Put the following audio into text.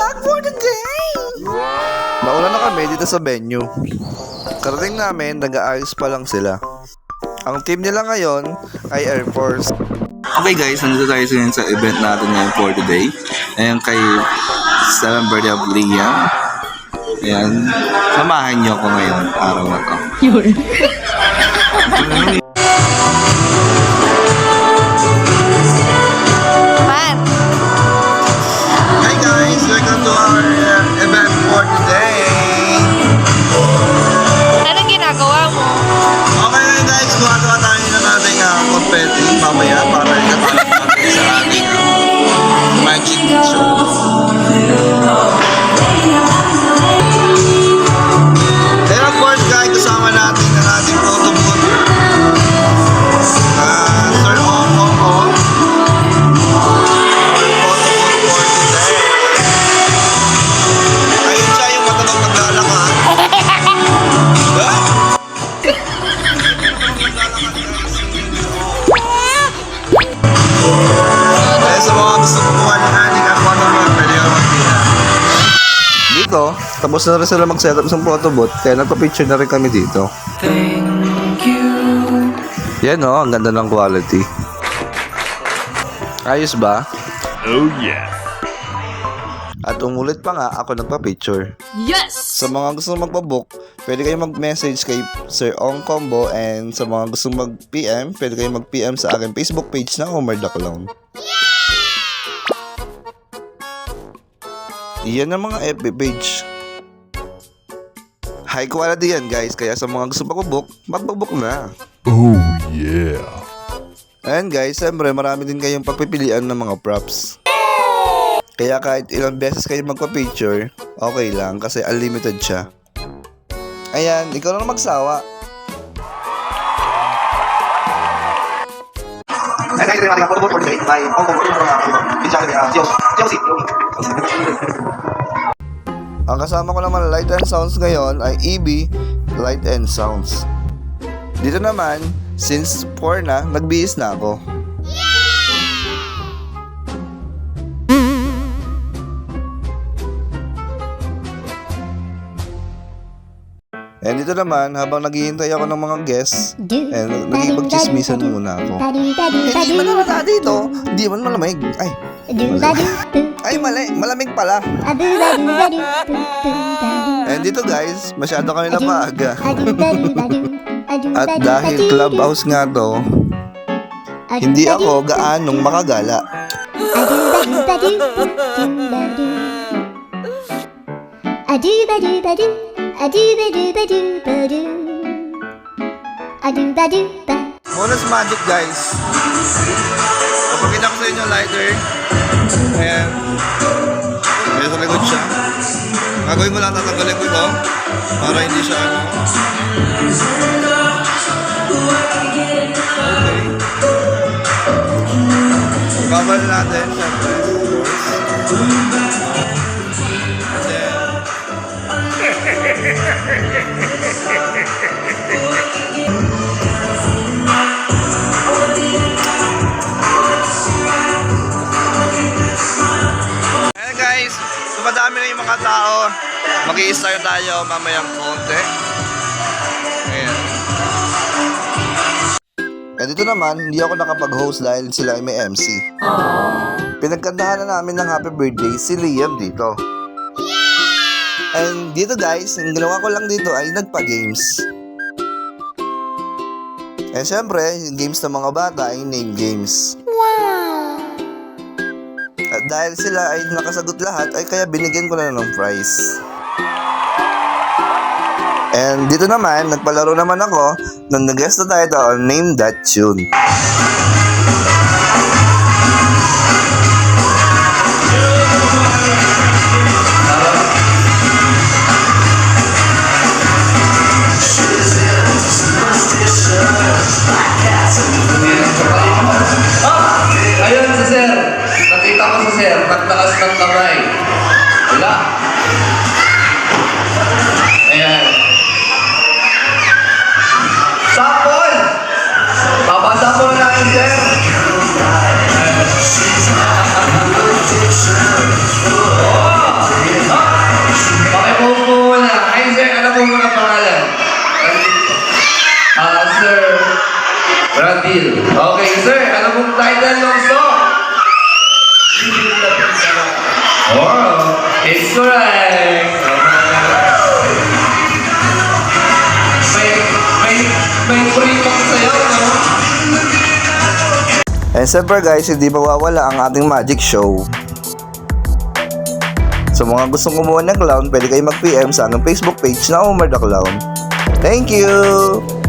vlog for today! Nauna na kami dito sa venue. Karating namin, nag-aayos pa lang sila. Ang team nila ngayon ay Air Force. Okay guys, nandito tayo sa event natin ngayon for today. Ayan kay Celebrity of Leah. Ayan, samahan niyo ako ngayon, araw na to. Hi guys, welcome to our event for today. Anong ginagawa mo? Okay guys, gumagawa tayo ng ating confetti mamaya para ikatalit natin sa ating magic show. Then of course guys, kasama natin ang ating photo booth. Sir Omo. Ayun siya yung matanong naglalakad. Kaya sa mga gusto kumuha ng ating photo booth, pwede ka magpila. Dito, tapos na rin sila mag-setup sa photo booth, kaya nagpa-picture na rin kami dito. Thank you. Yan o, ang ganda ng quality. Ayos ba? Oh yeah. At umulit pa nga, ako nagpa-picture. Yes! Sa mga gusto magpa-book, pwede kayo mag-message kay Sir Ong Combo, and sa mga gusto mag-PM, pwede kayo mag-PM sa aking Facebook page na Homer the Clown. Iyan ang mga FB page. High quality yan guys, kaya sa mga gusto mag-book, mag-book na. Oh yeah. Ayan guys, siyempre marami din kayong pagpipilian ng mga props. Kaya kahit ilang beses kayo magpa-picture, okay lang kasi unlimited siya. Ayan, ikaw na magsawa. Ayan guys, ito yung ating photo booth for today by Hong Kong Chelsea. Ang kasama ko naman Light and Sounds ngayon ay EB Light and Sounds. Dito naman, since 4 na, nagbihis na ako. And dito naman, habang naghihintay ako ng mga guests, and nagipag-chismisan muna ako. Hindi man naman dito, hindi man malamig. Ay, mali, malamig pala. And dito guys, masyado kami napaaga. At dahil clubhouse nga to, hindi ako gaanong makagala. Bonus magic guys. Papakita ko sa inyo lighter. Ayan. Ayan sa likod siya. Gagawin ko lang, tatanggalin ko ito para hindi siya Okay. Babal natin syempre. Ayan guys, dumadami na yung mga tao. Mag-i-start tayo mamayang konti. Ayan. Eh dito naman, hindi ako nakapag-host dahil sila ay may MC. Pinagkantahan na namin ng happy birthday si Liam dito. And dito guys, ang ginawa ko lang dito ay nagpa-games. And syempre, yung games ng mga bata ay name games. Wow! At dahil sila ay nakasagot lahat, ay kaya binigyan ko na ng prize. And dito naman, nagpalaro naman ako nung nag-guest na tayo on Name That Tune. Ayun si sir, nakita ko si sir, nagtaas ng kamay. Wala. Ayan. Sapol! Papasapol natin sir. Oh! Bradil. Okay, sir. Ano pong title ng song? Oh, it's correct. May free pang sayo, no? And siyempre guys, hindi mawawala ang ating magic show. Sa mga gustong kumuha ng clown, pwede kayo mag-PM sa aming Facebook page na Omar the Clown. Thank you!